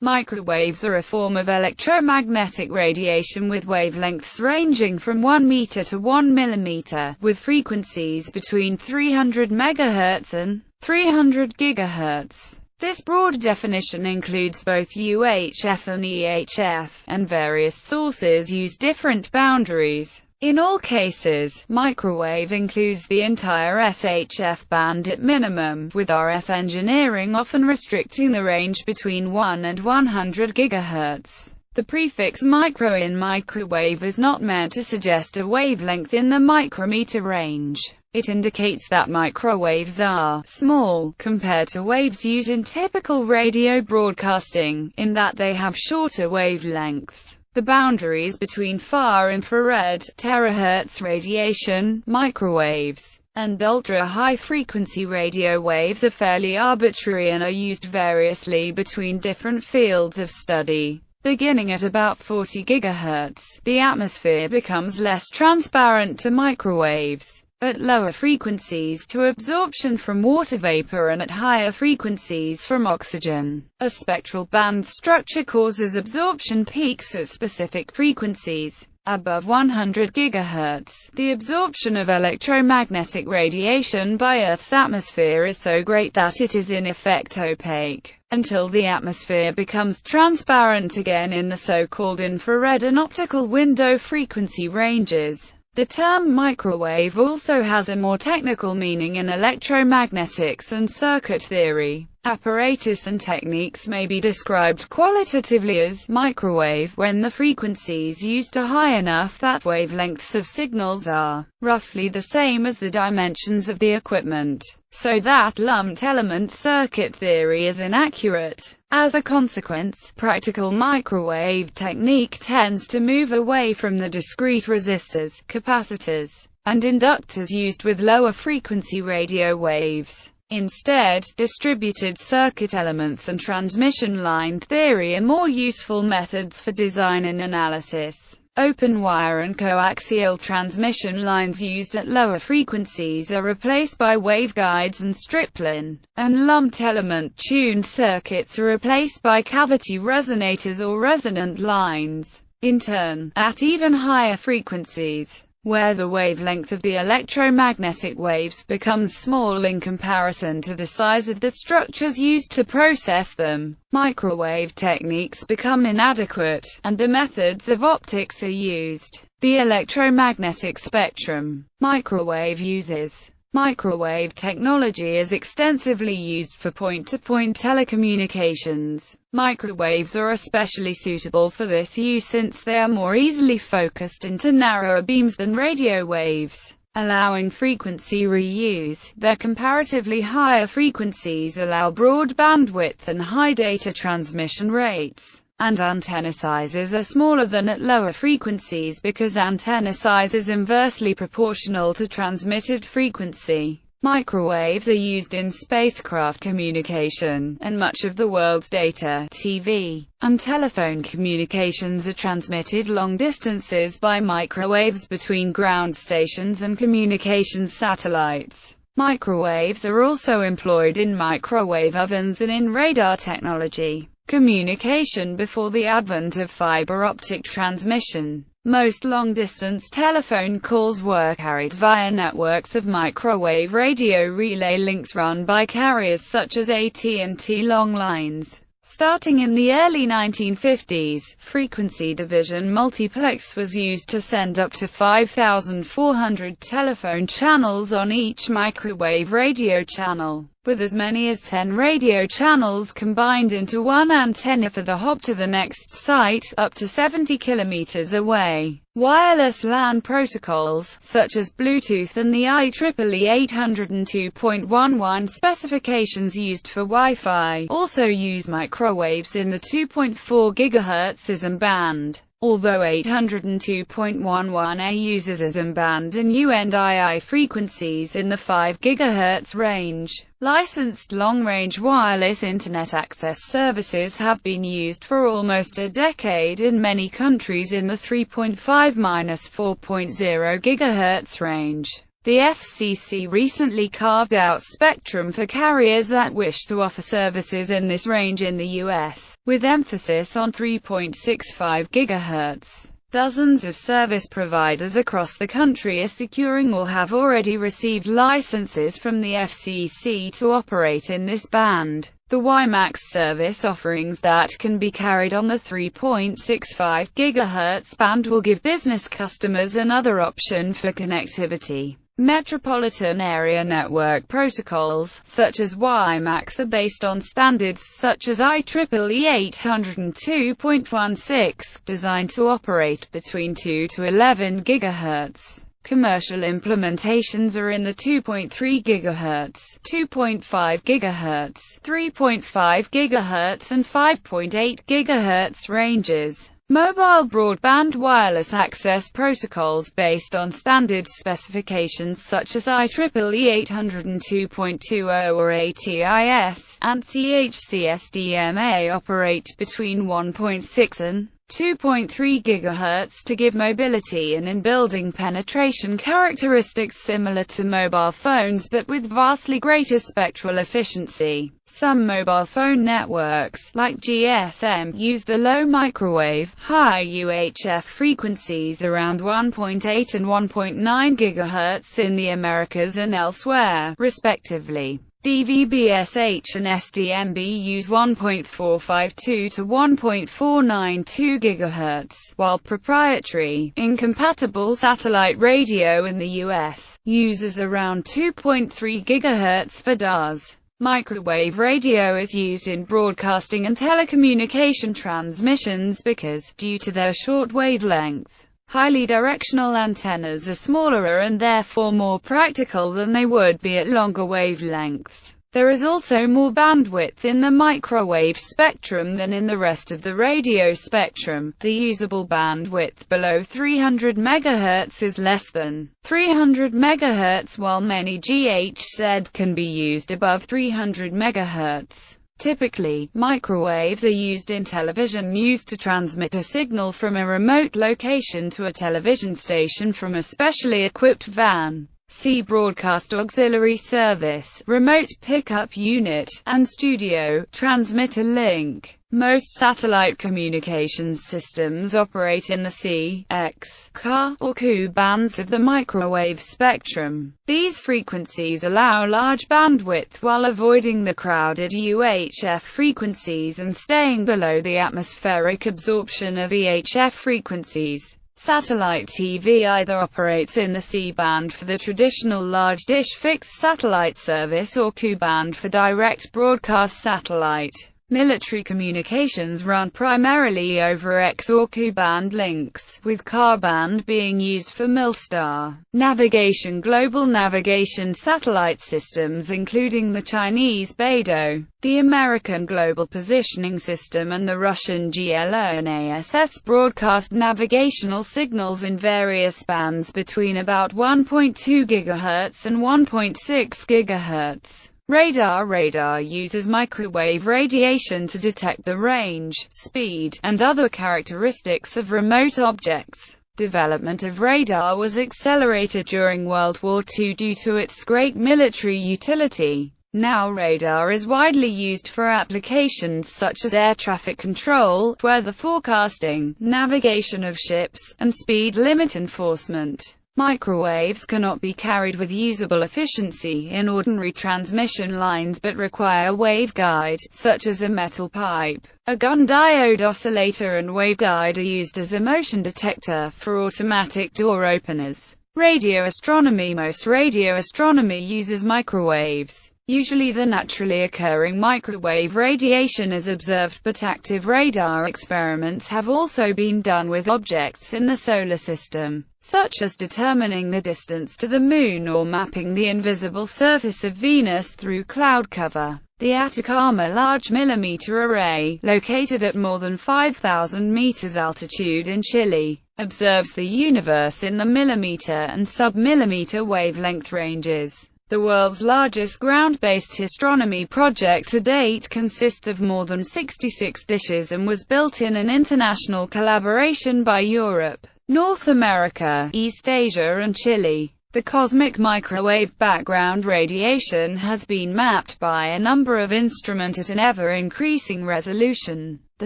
Microwaves are a form of electromagnetic radiation with wavelengths ranging from 1 meter to 1 millimeter, with frequencies between 300 MHz and 300 GHz. This broad definition includes both UHF and EHF, and various sources use different boundaries. In all cases, microwave includes the entire SHF band at minimum, with RF engineering often restricting the range between 1 and 100 GHz. The prefix micro in microwave is not meant to suggest a wavelength in the micrometer range. It indicates that microwaves are small compared to waves used in typical radio broadcasting, in that they have shorter wavelengths. The boundaries between far-infrared, terahertz radiation, microwaves, and ultra-high-frequency radio waves are fairly arbitrary and are used variously between different fields of study. Beginning at about 40 GHz, the atmosphere becomes less transparent to microwaves. At lower frequencies to absorption from water vapor, and at higher frequencies from oxygen. A spectral band structure causes absorption peaks at specific frequencies. Above 100 GHz, the absorption of electromagnetic radiation by Earth's atmosphere is so great that it is in effect opaque, until the atmosphere becomes transparent again in the so-called infrared and optical window frequency ranges. The term microwave also has a more technical meaning in electromagnetics and circuit theory. Apparatus and techniques may be described qualitatively as microwave when the frequencies used are high enough that wavelengths of signals are roughly the same as the dimensions of the equipment, so that lumped element circuit theory is inaccurate. As a consequence, practical microwave technique tends to move away from the discrete resistors, capacitors, and inductors used with lower frequency radio waves. Instead, distributed circuit elements and transmission line theory are more useful methods for design and analysis. Open wire and coaxial transmission lines used at lower frequencies are replaced by waveguides and stripline, and lumped element tuned circuits are replaced by cavity resonators or resonant lines. In turn, at even higher frequencies, where the wavelength of the electromagnetic waves becomes small in comparison to the size of the structures used to process them, microwave techniques become inadequate, and the methods of optics are used. The electromagnetic spectrum microwave uses. Microwave technology is extensively used for point-to-point telecommunications. Microwaves are especially suitable for this use since they are more easily focused into narrower beams than radio waves, allowing frequency reuse. Their comparatively higher frequencies allow broad bandwidth and high data transmission rates. And antenna sizes are smaller than at lower frequencies because antenna size is inversely proportional to transmitted frequency. Microwaves are used in spacecraft communication, and much of the world's data, TV, and telephone communications are transmitted long distances by microwaves between ground stations and communications satellites. Microwaves are also employed in microwave ovens and in radar technology. Communication before the advent of fiber optic transmission. Most long-distance telephone calls were carried via networks of microwave radio relay links run by carriers such as AT&T long lines. Starting in the early 1950s, frequency division multiplex was used to send up to 5,400 telephone channels on each microwave radio channel, with as many as 10 radio channels combined into one antenna for the hop to the next site, up to 70 kilometers away. Wireless LAN protocols, such as Bluetooth and the IEEE 802.11 specifications used for Wi-Fi, also use microwaves in the 2.4 GHz ISM band. Although 802.11a uses ISM band and U&II frequencies in the 5 GHz range, licensed long-range wireless Internet access services have been used for almost a decade in many countries in the 3.5–4.0 GHz range. The FCC recently carved out spectrum for carriers that wish to offer services in this range in the U.S., with emphasis on 3.65 GHz. Dozens of service providers across the country are securing or have already received licenses from the FCC to operate in this band. The WiMAX service offerings that can be carried on the 3.65 GHz band will give business customers another option for connectivity. Metropolitan area network protocols, such as WiMAX, are based on standards such as IEEE 802.16, designed to operate between 2 to 11 GHz. Commercial implementations are in the 2.3 GHz, 2.5 GHz, 3.5 GHz and 5.8 GHz ranges. Mobile broadband wireless access protocols based on standard specifications such as IEEE 802.20 or ATIS, ANSI HCSDMA operate between 1.6 and 2.3 GHz to give mobility and in-building penetration characteristics similar to mobile phones but with vastly greater spectral efficiency. Some mobile phone networks, like GSM, use the low microwave, high UHF frequencies around 1.8 and 1.9 GHz in the Americas and elsewhere, respectively. DVB-SH and SDMB use 1.452 to 1.492 GHz, while proprietary, incompatible satellite radio in the U.S. uses around 2.3 GHz for DAS. Microwave radio is used in broadcasting and telecommunication transmissions because, due to their short wavelength, highly directional antennas are smaller and therefore more practical than they would be at longer wavelengths. There is also more bandwidth in the microwave spectrum than in the rest of the radio spectrum. The usable bandwidth below 300 MHz is less than 300 MHz, while many GHz can be used above 300 MHz. Typically, microwaves are used in television used to transmit a signal from a remote location to a television station from a specially equipped van. See Broadcast Auxiliary Service, Remote Pickup Unit, and Studio Transmitter Link. Most satellite communications systems operate in the C, X, Ka, or Ku bands of the microwave spectrum. These frequencies allow large bandwidth while avoiding the crowded UHF frequencies and staying below the atmospheric absorption of EHF frequencies. Satellite TV either operates in the C-band for the traditional large dish fixed satellite service or Ku-band for direct broadcast satellite. Military communications run primarily over X or Ku-band links, with Ka-band being used for Milstar navigation. Global navigation satellite systems including the Chinese Beidou, the American Global Positioning System and the Russian GLONASS broadcast navigational signals in various bands between about 1.2 GHz and 1.6 GHz. Radar uses microwave radiation to detect the range, speed, and other characteristics of remote objects. Development of radar was accelerated during World War II due to its great military utility. Now radar is widely used for applications such as air traffic control, weather forecasting, navigation of ships, and speed limit enforcement. Microwaves cannot be carried with usable efficiency in ordinary transmission lines but require waveguide, such as a metal pipe. A gun diode oscillator and waveguide are used as a motion detector for automatic door openers. Radio astronomy. Most radio astronomy uses microwaves. Usually the naturally occurring microwave radiation is observed, but active radar experiments have also been done with objects in the solar system, such as determining the distance to the Moon or mapping the invisible surface of Venus through cloud cover. The Atacama Large Millimeter Array, located at more than 5,000 meters altitude in Chile, observes the universe in the millimeter and sub-millimeter wavelength ranges. The world's largest ground-based astronomy project to date consists of more than 66 dishes and was built in an international collaboration by Europe, North America, East Asia and Chile. The cosmic microwave background radiation has been mapped by a number of instruments at an ever-increasing resolution. The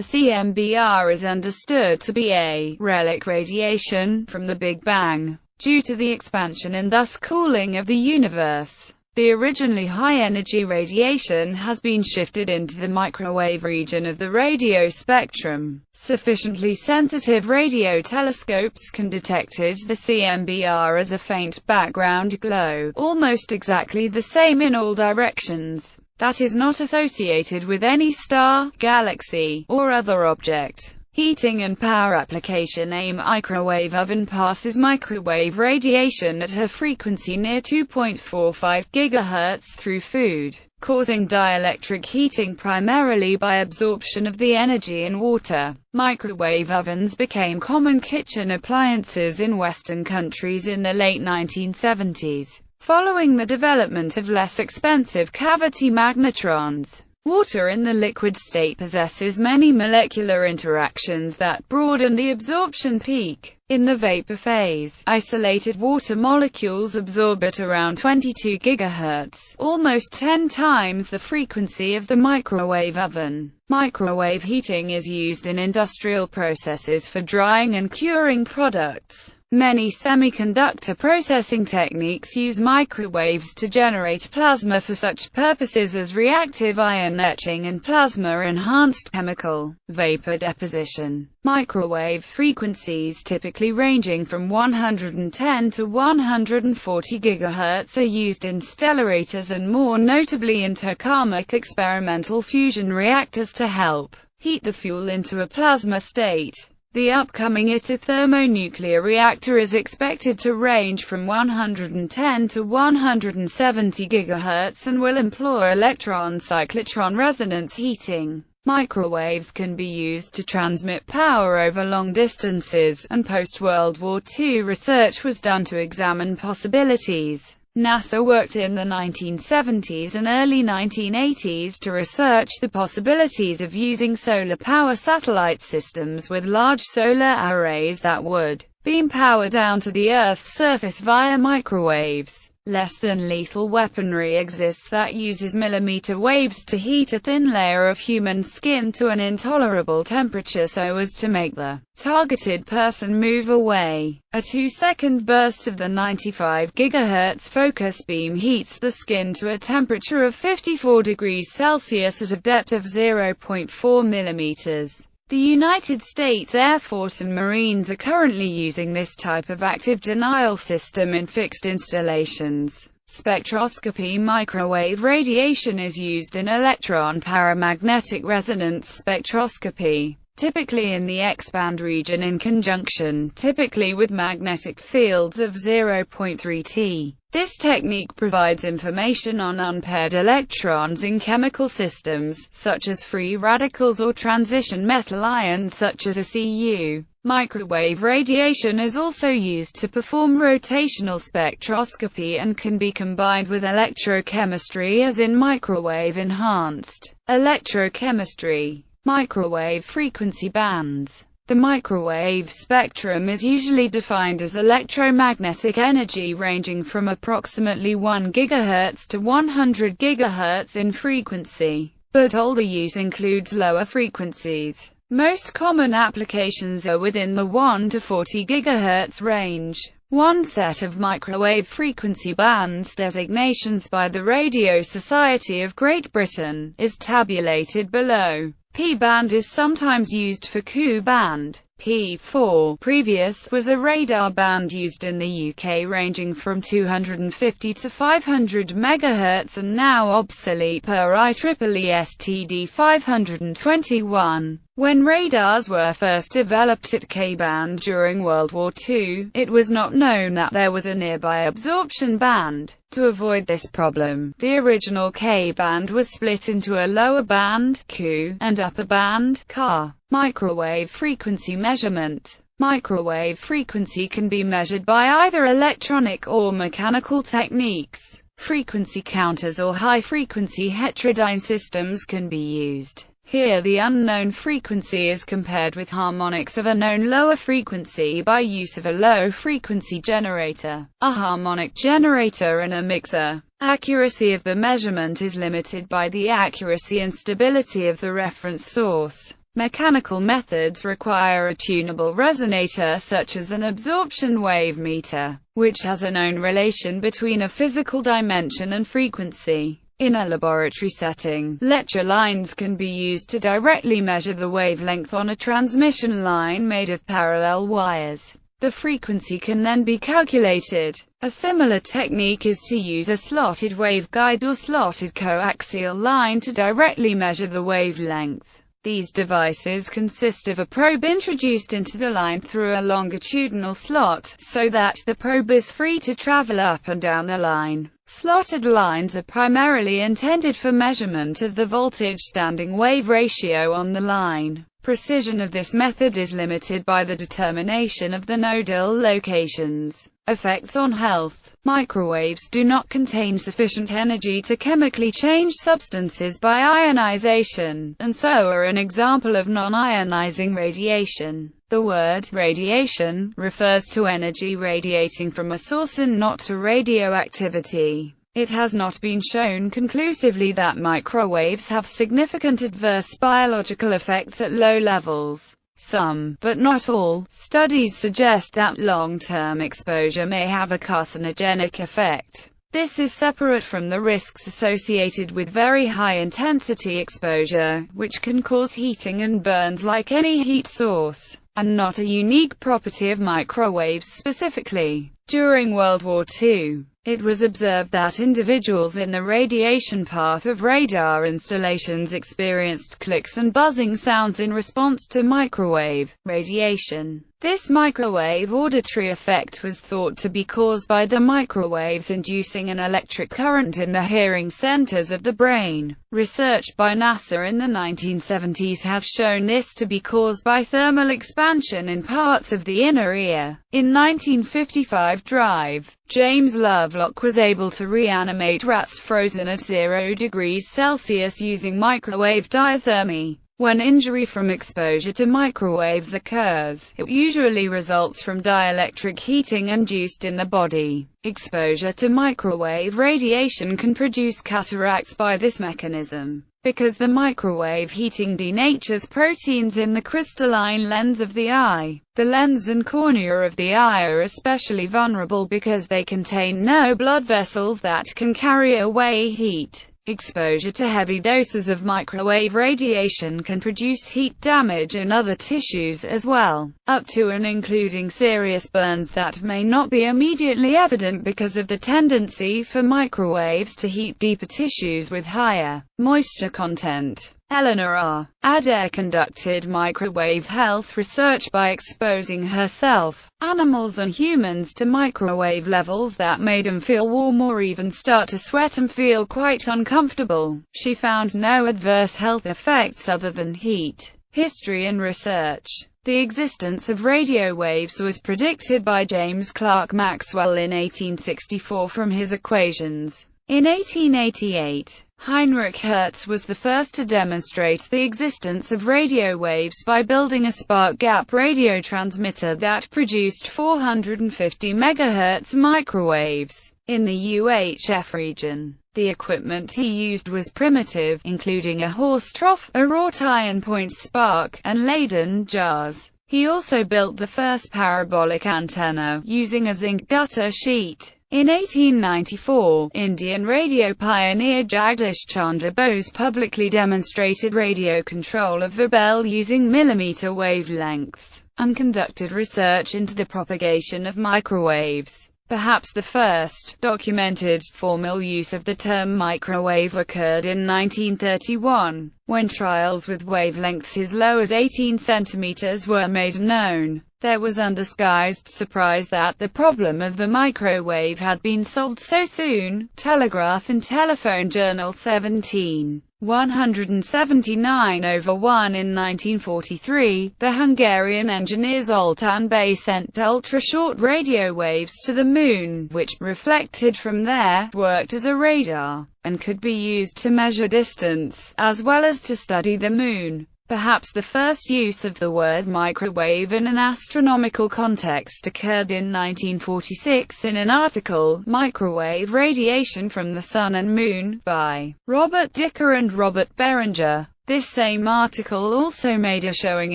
CMBR is understood to be a relic radiation from the Big Bang, due to the expansion and thus cooling of the universe. The originally high-energy radiation has been shifted into the microwave region of the radio spectrum. Sufficiently sensitive radio telescopes can detect the CMBR as a faint background glow, almost exactly the same in all directions, that is not associated with any star, galaxy, or other object. Heating and power application. A microwave oven passes microwave radiation at a frequency near 2.45 GHz through food, causing dielectric heating primarily by absorption of the energy in water. Microwave ovens became common kitchen appliances in Western countries in the late 1970s, following the development of less expensive cavity magnetrons. Water in the liquid state possesses many molecular interactions that broaden the absorption peak. In the vapor phase, isolated water molecules absorb at around 22 GHz, almost 10 times the frequency of the microwave oven. Microwave heating is used in industrial processes for drying and curing products. Many semiconductor processing techniques use microwaves to generate plasma for such purposes as reactive ion etching and plasma-enhanced chemical vapor deposition. Microwave frequencies, typically ranging from 110 to 140 GHz, are used in stellarators and more notably in tokamak experimental fusion reactors to help heat the fuel into a plasma state. The upcoming ITER thermonuclear reactor is expected to range from 110 to 170 GHz and will employ electron-cyclotron resonance heating. Microwaves can be used to transmit power over long distances, and post-World War II research was done to examine possibilities. NASA worked in the 1970s and early 1980s to research the possibilities of using solar power satellite systems with large solar arrays that would beam power down to the Earth's surface via microwaves. Less than lethal weaponry exists that uses millimeter waves to heat a thin layer of human skin to an intolerable temperature so as to make the targeted person move away. A 2-second burst of the 95 GHz focus beam heats the skin to a temperature of 54 degrees Celsius at a depth of 0.4 millimeters. The United States Air Force and Marines are currently using this type of active denial system in fixed installations. Spectroscopy. Microwave radiation is used in electron paramagnetic resonance spectroscopy, typically in the X-band region in conjunction, typically with magnetic fields of 0.3 T. This technique provides information on unpaired electrons in chemical systems, such as free radicals or transition metal ions such as a Cu. Microwave radiation is also used to perform rotational spectroscopy and can be combined with electrochemistry as in microwave-enhanced electrochemistry. Microwave frequency bands. The microwave spectrum is usually defined as electromagnetic energy ranging from approximately 1 GHz to 100 GHz in frequency, but older use includes lower frequencies. Most common applications are within the 1 to 40 GHz range. One set of microwave frequency bands designations by the Radio Society of Great Britain is tabulated below. P-band is sometimes used for Q-band. P4 previous was a radar band used in the UK ranging from 250 to 500 MHz and now obsolete per IEEE STD 521. When radars were first developed at K-band during World War II, it was not known that there was a nearby absorption band. To avoid this problem, the original K-band was split into a lower band, Q, and upper band, Ka. Microwave frequency measurement. Microwave frequency can be measured by either electronic or mechanical techniques. Frequency counters or high-frequency heterodyne systems can be used. Here the unknown frequency is compared with harmonics of a known lower frequency by use of a low-frequency generator, a harmonic generator and a mixer. Accuracy of the measurement is limited by the accuracy and stability of the reference source. Mechanical methods require a tunable resonator such as an absorption wave meter, which has a known relation between a physical dimension and frequency. In a laboratory setting, lecture lines can be used to directly measure the wavelength on a transmission line made of parallel wires. The frequency can then be calculated. A similar technique is to use a slotted waveguide or slotted coaxial line to directly measure the wavelength. These devices consist of a probe introduced into the line through a longitudinal slot, so that the probe is free to travel up and down the line. Slotted lines are primarily intended for measurement of the voltage standing wave ratio on the line. Precision of this method is limited by the determination of the nodal locations. Effects on health. Microwaves do not contain sufficient energy to chemically change substances by ionization, and so are an example of non-ionizing radiation. The word radiation refers to energy radiating from a source and not to radioactivity. It has not been shown conclusively that microwaves have significant adverse biological effects at low levels. Some, but not all, studies suggest that long-term exposure may have a carcinogenic effect. This is separate from the risks associated with very high-intensity exposure, which can cause heating and burns like any heat source, and not a unique property of microwaves specifically. During World War II, it was observed that individuals in the radiation path of radar installations experienced clicks and buzzing sounds in response to microwave radiation. This microwave auditory effect was thought to be caused by the microwaves inducing an electric current in the hearing centers of the brain. Research by NASA in the 1970s has shown this to be caused by thermal expansion in parts of the inner ear. In 1955 Drive, James Lovelock was able to reanimate rats frozen at 0 degrees Celsius using microwave diathermy. When injury from exposure to microwaves occurs, it usually results from dielectric heating induced in the body. Exposure to microwave radiation can produce cataracts by this mechanism, because the microwave heating denatures proteins in the crystalline lens of the eye. The lens and cornea of the eye are especially vulnerable because they contain no blood vessels that can carry away heat. Exposure to heavy doses of microwave radiation can produce heat damage in other tissues as well, up to and including serious burns that may not be immediately evident because of the tendency for microwaves to heat deeper tissues with higher moisture content. Eleanor R. Adair conducted microwave health research by exposing herself, animals and humans to microwave levels that made them feel warm or even start to sweat and feel quite uncomfortable. She found no adverse health effects other than heat. History and research. The existence of radio waves was predicted by James Clerk Maxwell in 1864 from his equations. In 1888, Heinrich Hertz was the first to demonstrate the existence of radio waves by building a spark-gap radio transmitter that produced 450 MHz microwaves in the UHF region. The equipment he used was primitive, including a horse trough, a wrought iron point spark, and Leyden jars. He also built the first parabolic antenna, using a zinc gutter sheet. In 1894, Indian radio pioneer Jagdish Chandra Bose publicly demonstrated radio control of a bell using millimeter wavelengths, and conducted research into the propagation of microwaves. Perhaps the first documented formal use of the term microwave occurred in 1931, when trials with wavelengths as low as 18 cm were made known. There was undisguised surprise that the problem of the microwave had been solved so soon. Telegraph and Telephone Journal 17. 179/1 in 1943, the Hungarian engineer Zoltán Bay sent ultra-short radio waves to the Moon, which, reflected from there, worked as a radar, and could be used to measure distance, as well as to study the Moon. Perhaps the first use of the word microwave in an astronomical context occurred in 1946 in an article, Microwave Radiation from the Sun and Moon, by Robert Dicker and Robert Berenger. This same article also made a showing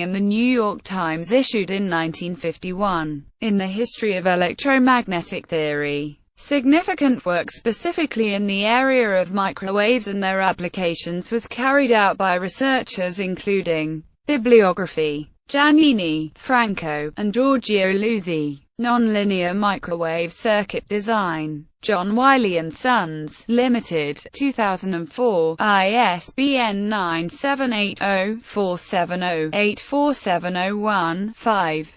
in the New York Times issued in 1951. In the history of electromagnetic theory, significant work specifically in the area of microwaves and their applications was carried out by researchers including bibliography, Giannini, Franco, and GeorgeLouis. Nonlinear microwave circuit design. John Wiley & Sons, Limited, 2004, ISBN 9780470-84701-5.